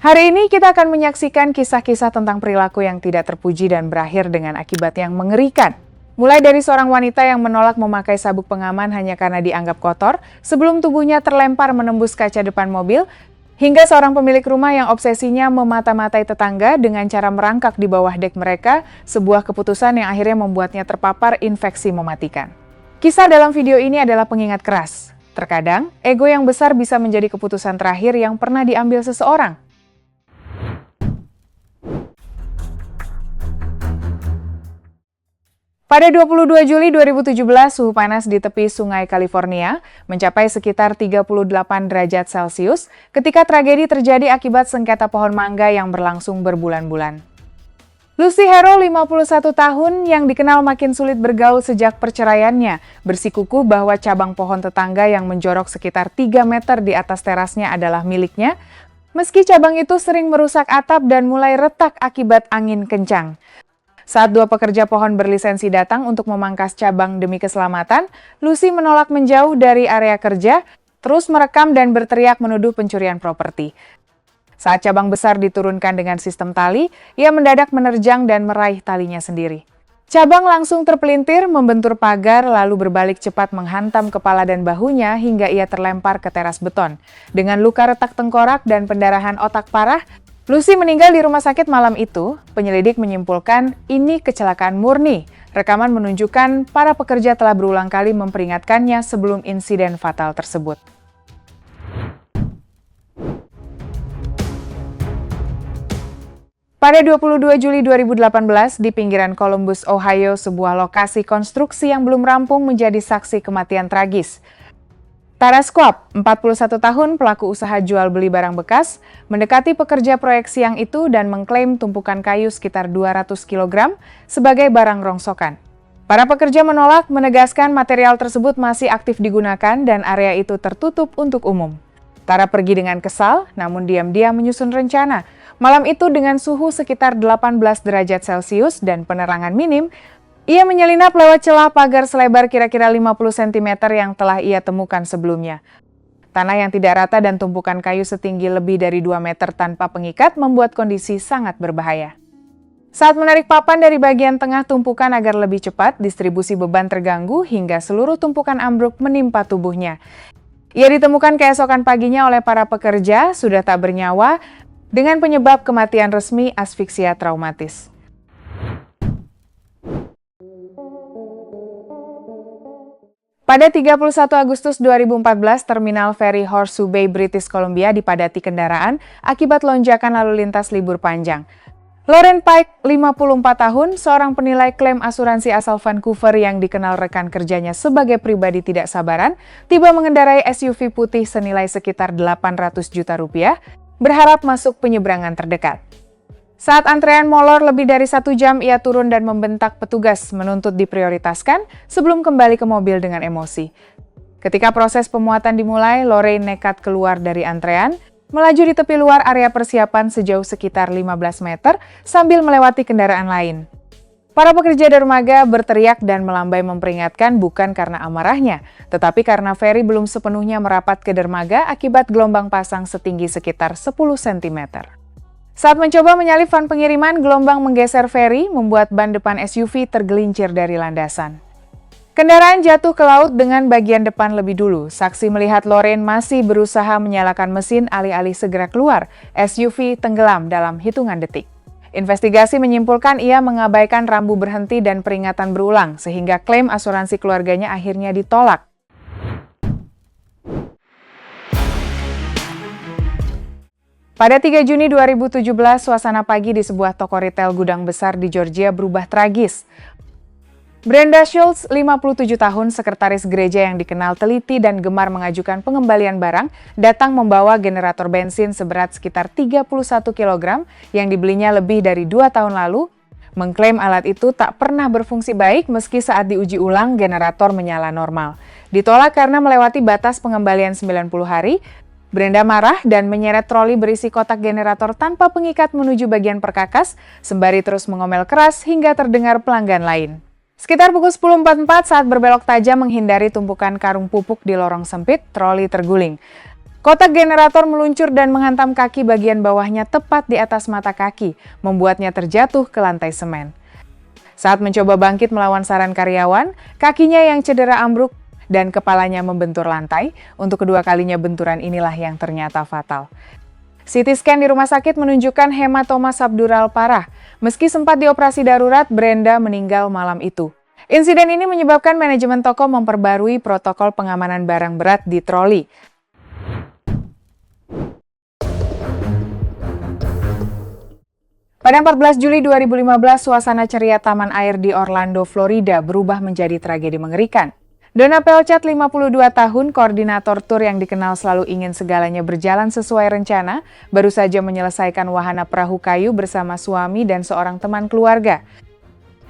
Hari ini kita akan menyaksikan kisah-kisah tentang perilaku yang tidak terpuji dan berakhir dengan akibat yang mengerikan. Mulai dari seorang wanita yang menolak memakai sabuk pengaman hanya karena dianggap kotor sebelum tubuhnya terlempar menembus kaca depan mobil, hingga seorang pemilik rumah yang obsesinya memata-matai tetangga dengan cara merangkak di bawah dek mereka, sebuah keputusan yang akhirnya membuatnya terpapar infeksi mematikan. Kisah dalam video ini adalah pengingat keras. Terkadang, ego yang besar bisa menjadi keputusan terakhir yang pernah diambil seseorang. Pada 22 Juli 2017, suhu panas di tepi Sungai California mencapai sekitar 38 derajat Celcius ketika tragedi terjadi akibat sengketa pohon mangga yang berlangsung berbulan-bulan. Lucy Hero, 51 tahun, yang dikenal makin sulit bergaul sejak perceraiannya, bersikukuh bahwa cabang pohon tetangga yang menjorok sekitar 3 meter di atas terasnya adalah miliknya, meski cabang itu sering merusak atap dan mulai retak akibat angin kencang. Saat dua pekerja pohon berlisensi datang untuk memangkas cabang demi keselamatan, Lucy menolak menjauh dari area kerja, terus merekam dan berteriak menuduh pencurian properti. Saat cabang besar diturunkan dengan sistem tali, ia mendadak menerjang dan meraih talinya sendiri. Cabang langsung terpelintir, membentur pagar, lalu berbalik cepat menghantam kepala dan bahunya hingga ia terlempar ke teras beton. Dengan luka retak tengkorak dan pendarahan otak parah, Lucy meninggal di rumah sakit malam itu. Penyelidik menyimpulkan ini kecelakaan murni. Rekaman menunjukkan para pekerja telah berulang kali memperingatkannya sebelum insiden fatal tersebut. Pada 22 Juli 2018, di pinggiran Columbus, Ohio, sebuah lokasi konstruksi yang belum rampung menjadi saksi kematian tragis. Taras Kwap, 41 tahun, pelaku usaha jual beli barang bekas, mendekati pekerja proyek siang itu dan mengklaim tumpukan kayu sekitar 200 kg sebagai barang rongsokan. Para pekerja menolak, menegaskan material tersebut masih aktif digunakan dan area itu tertutup untuk umum. Tara pergi dengan kesal, namun diam-diam menyusun rencana. Malam itu dengan suhu sekitar 18 derajat Celcius dan penerangan minim, ia menyelinap lewat celah pagar selebar kira-kira 50 cm yang telah ia temukan sebelumnya. Tanah yang tidak rata dan tumpukan kayu setinggi lebih dari 2 meter tanpa pengikat membuat kondisi sangat berbahaya. Saat menarik papan dari bagian tengah tumpukan agar lebih cepat, distribusi beban terganggu hingga seluruh tumpukan ambruk menimpa tubuhnya. Ia ditemukan keesokan paginya oleh para pekerja, sudah tak bernyawa, dengan penyebab kematian resmi asfiksia traumatis. Pada 31 Agustus 2014, Terminal Feri Horseshoe Bay, British Columbia dipadati kendaraan akibat lonjakan lalu lintas libur panjang. Lauren Pike, 54 tahun, seorang penilai klaim asuransi asal Vancouver yang dikenal rekan kerjanya sebagai pribadi tidak sabaran, tiba mengendarai SUV putih senilai sekitar 800 juta rupiah, berharap masuk penyeberangan terdekat. Saat antrean molor lebih dari 1 jam, ia turun dan membentak petugas menuntut diprioritaskan sebelum kembali ke mobil dengan emosi. Ketika proses pemuatan dimulai, Lorraine nekat keluar dari antrean, melaju di tepi luar area persiapan sejauh sekitar 15 meter sambil melewati kendaraan lain. Para pekerja dermaga berteriak dan melambai memperingatkan bukan karena amarahnya, tetapi karena feri belum sepenuhnya merapat ke dermaga akibat gelombang pasang setinggi sekitar 10 cm. Saat mencoba menyalip van pengiriman, gelombang menggeser feri, membuat ban depan SUV tergelincir dari landasan. Kendaraan jatuh ke laut dengan bagian depan lebih dulu. Saksi melihat Lauren masih berusaha menyalakan mesin alih-alih segera keluar. SUV tenggelam dalam hitungan detik. Investigasi menyimpulkan ia mengabaikan rambu berhenti dan peringatan berulang, sehingga klaim asuransi keluarganya akhirnya ditolak. Pada 3 Juni 2017, suasana pagi di sebuah toko retail gudang besar di Georgia berubah tragis. Brenda Schultz, 57 tahun, sekretaris gereja yang dikenal teliti dan gemar mengajukan pengembalian barang, datang membawa generator bensin seberat sekitar 31 kg yang dibelinya lebih dari 2 tahun lalu, mengklaim alat itu tak pernah berfungsi baik meski saat diuji ulang generator menyala normal. Ditolak karena melewati batas pengembalian 90 hari, Brenda marah dan menyeret troli berisi kotak generator tanpa pengikat menuju bagian perkakas, sembari terus mengomel keras hingga terdengar pelanggan lain. Sekitar pukul 10.44 saat berbelok tajam menghindari tumpukan karung pupuk di lorong sempit, troli terguling. Kotak generator meluncur dan menghantam kaki bagian bawahnya tepat di atas mata kaki, membuatnya terjatuh ke lantai semen. Saat mencoba bangkit melawan saran karyawan, kakinya yang cedera ambruk dan kepalanya membentur lantai. Untuk kedua kalinya benturan inilah yang ternyata fatal. CT scan di rumah sakit menunjukkan hematoma subdural parah. Meski sempat dioperasi darurat, Brenda meninggal malam itu. Insiden ini menyebabkan manajemen toko memperbarui protokol pengamanan barang berat di troli. Pada 14 Juli 2015, suasana ceria taman air di Orlando, Florida berubah menjadi tragedi mengerikan. Donna Pelchat, 52 tahun, koordinator tur yang dikenal selalu ingin segalanya berjalan sesuai rencana, baru saja menyelesaikan wahana perahu kayu bersama suami dan seorang teman keluarga.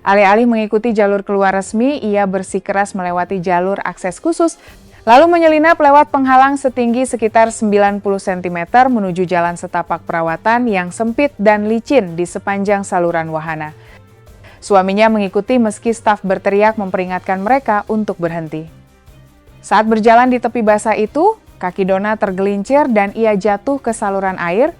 Alih-alih mengikuti jalur keluar resmi, ia bersikeras melewati jalur akses khusus, lalu menyelinap lewat penghalang setinggi sekitar 90 cm menuju jalan setapak perawatan yang sempit dan licin di sepanjang saluran wahana. Suaminya mengikuti meski staf berteriak memperingatkan mereka untuk berhenti. Saat berjalan di tepi basah itu, kaki Donna tergelincir dan ia jatuh ke saluran air.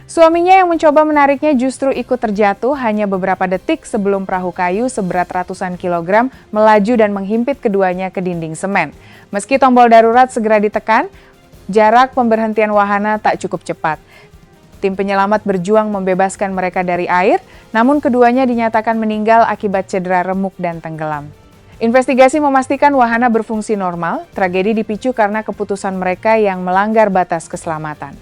Suaminya yang mencoba menariknya justru ikut terjatuh hanya beberapa detik sebelum perahu kayu seberat ratusan kilogram melaju dan menghimpit keduanya ke dinding semen. Meski tombol darurat segera ditekan, jarak pemberhentian wahana tak cukup cepat. Tim penyelamat berjuang membebaskan mereka dari air, namun keduanya dinyatakan meninggal akibat cedera remuk dan tenggelam. Investigasi memastikan wahana berfungsi normal, tragedi dipicu karena keputusan mereka yang melanggar batas keselamatan.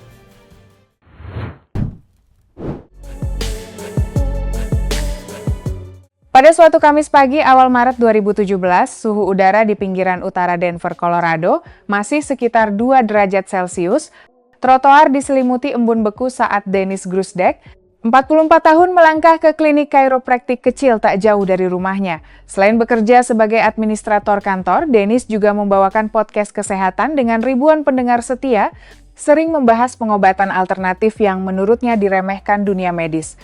Pada suatu Kamis pagi awal Maret 2017, suhu udara di pinggiran utara Denver, Colorado masih sekitar 2 derajat Celcius. Trotoar diselimuti embun beku saat Dennis Grusdek, 44 tahun, melangkah ke klinik chiropractic kecil tak jauh dari rumahnya. Selain bekerja sebagai administrator kantor, Dennis juga membawakan podcast kesehatan dengan ribuan pendengar setia, sering membahas pengobatan alternatif yang menurutnya diremehkan dunia medis.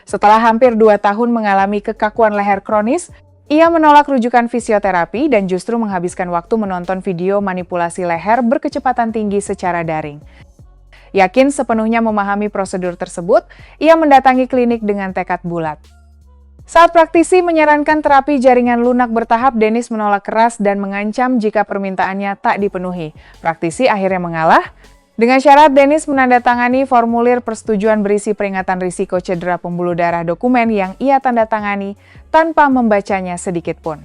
Setelah hampir 2 tahun mengalami kekakuan leher kronis, ia menolak rujukan fisioterapi dan justru menghabiskan waktu menonton video manipulasi leher berkecepatan tinggi secara daring. Yakin sepenuhnya memahami prosedur tersebut, ia mendatangi klinik dengan tekad bulat. Saat praktisi menyarankan terapi jaringan lunak bertahap, Dennis menolak keras dan mengancam jika permintaannya tak dipenuhi. Praktisi akhirnya mengalah. Dengan syarat, Dennis menandatangani formulir persetujuan berisi peringatan risiko cedera pembuluh darah, dokumen yang ia tandatangani tanpa membacanya sedikit pun.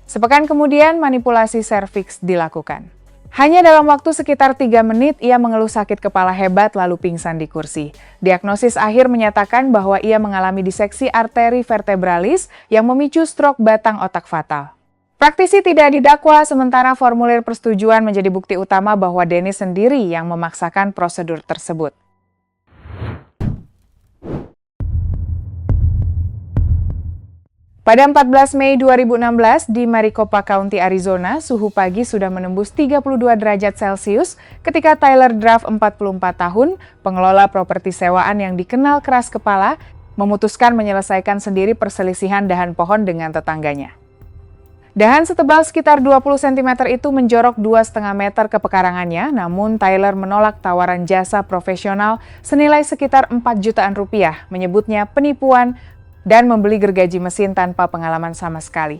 Sepekan kemudian, manipulasi serviks dilakukan. Hanya dalam waktu sekitar 3 menit, ia mengeluh sakit kepala hebat lalu pingsan di kursi. Diagnosis akhir menyatakan bahwa ia mengalami diseksi arteri vertebralis yang memicu stroke batang otak fatal. Praktisi tidak didakwa, sementara formulir persetujuan menjadi bukti utama bahwa Dennis sendiri yang memaksakan prosedur tersebut. Pada 14 Mei 2016 di Maricopa County, Arizona, suhu pagi sudah menembus 32 derajat Celcius ketika Tyler Draft, 44 tahun, pengelola properti sewaan yang dikenal keras kepala, memutuskan menyelesaikan sendiri perselisihan dahan pohon dengan tetangganya. Dahan setebal sekitar 20 cm itu menjorok 2,5 meter ke pekarangannya, namun Tyler menolak tawaran jasa profesional senilai sekitar 4 jutaan rupiah, menyebutnya penipuan dan membeli gergaji mesin tanpa pengalaman sama sekali.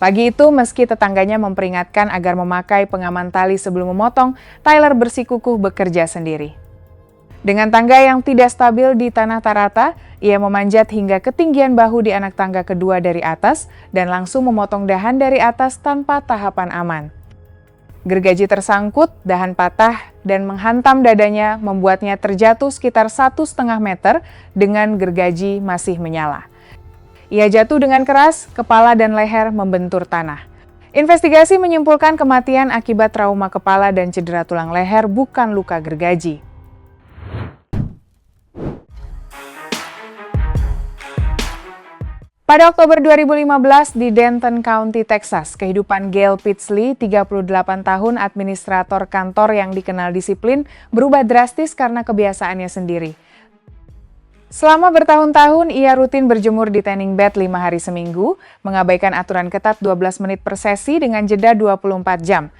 Pagi itu, meski tetangganya memperingatkan agar memakai pengaman tali sebelum memotong, Tyler bersikukuh bekerja sendiri. Dengan tangga yang tidak stabil di tanah tak rata, ia memanjat hingga ketinggian bahu di anak tangga kedua dari atas dan langsung memotong dahan dari atas tanpa tahapan aman. Gergaji tersangkut, dahan patah, dan menghantam dadanya membuatnya terjatuh sekitar 1,5 meter dengan gergaji masih menyala. Ia jatuh dengan keras, kepala dan leher membentur tanah. Investigasi menyimpulkan kematian akibat trauma kepala dan cedera tulang leher, bukan luka gergaji. Pada Oktober 2015 di Denton County, Texas, kehidupan Gail Pitsley, 38 tahun, administrator kantor yang dikenal disiplin, berubah drastis karena kebiasaannya sendiri. Selama bertahun-tahun, ia rutin berjemur di tanning bed 5 hari seminggu, mengabaikan aturan ketat 12 menit per sesi dengan jeda 24 jam.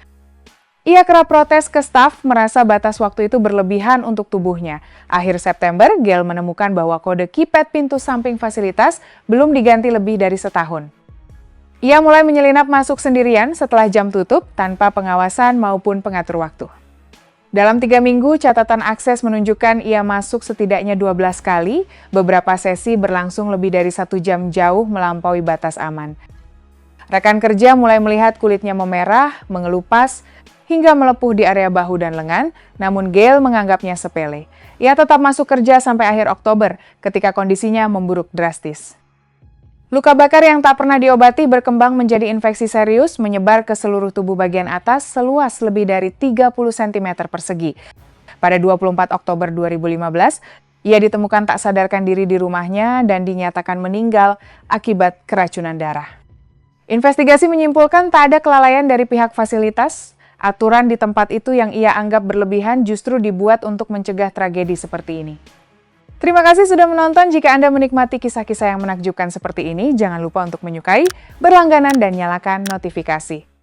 Ia kerap protes ke staf merasa batas waktu itu berlebihan untuk tubuhnya. Akhir September, Gail menemukan bahwa kode keypad pintu samping fasilitas belum diganti lebih dari setahun. Ia mulai menyelinap masuk sendirian setelah jam tutup tanpa pengawasan maupun pengatur waktu. Dalam 3 minggu, catatan akses menunjukkan ia masuk setidaknya 12 kali, beberapa sesi berlangsung lebih dari 1 jam jauh melampaui batas aman. Rekan kerja mulai melihat kulitnya memerah, mengelupas, hingga melepuh di area bahu dan lengan, namun Gail menganggapnya sepele. Ia tetap masuk kerja sampai akhir Oktober, ketika kondisinya memburuk drastis. Luka bakar yang tak pernah diobati berkembang menjadi infeksi serius, menyebar ke seluruh tubuh bagian atas seluas lebih dari 30 cm persegi. Pada 24 Oktober 2015, ia ditemukan tak sadarkan diri di rumahnya dan dinyatakan meninggal akibat keracunan darah. Investigasi menyimpulkan tak ada kelalaian dari pihak fasilitas. Aturan di tempat itu yang ia anggap berlebihan justru dibuat untuk mencegah tragedi seperti ini. Terima kasih sudah menonton. Jika Anda menikmati kisah-kisah yang menakjubkan seperti ini, jangan lupa untuk menyukai, berlangganan, dan nyalakan notifikasi.